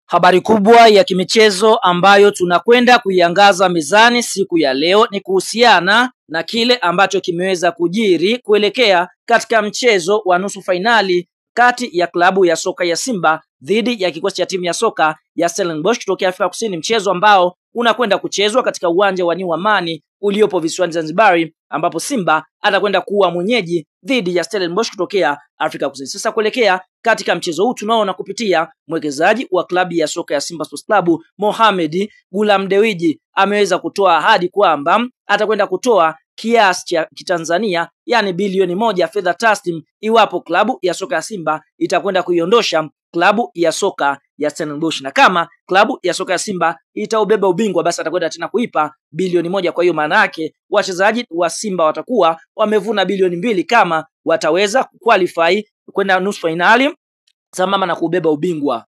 Habari kubwa ya kimichezo ambayo tunakwenda kuiangaza mezani siku ya leo ni kuhusiana na kile ambacho kimeweza kujiri kuelekea katika mchezo wa nusu fainali kati ya klabu ya soka ya Simba dhidi ya kikosi cha timu ya soka ya Stellenbosch kutoka Afrika Kusini, mchezo ambao unakwenda kuchezwa katika uwanja wa New Amani uliopo visiwani Zanzibar, ambapo Simba atakwenda kuwa mwenyeji dhidi ya Stellenbosch kutokea Afrika Kusini. Sasa kuelekea katika mchezo huu tunaona kupitia mwekezaji wa klabu ya soka ya Simba Sports Club Mohamed Gulam Dewji ameweza kutoa ahadi kwamba atakwenda kutoa kiasi cha kitanzania yani bilioni 1 fedha taslim iwapo klabu ya soka ya Simba itakwenda kuiondosha klabu ya soka ya Stellenbosch, na kama klabu ya soka ya Simba itaubeba ubingwa basi atakwenda tena kuipa bilioni 1. Kwa hiyo maana yake wachezaji wa Simba watakuwa wamevuna bilioni 2 kama wataweza qualify kwenda nusu finali sambamba na kubeba ubingwa.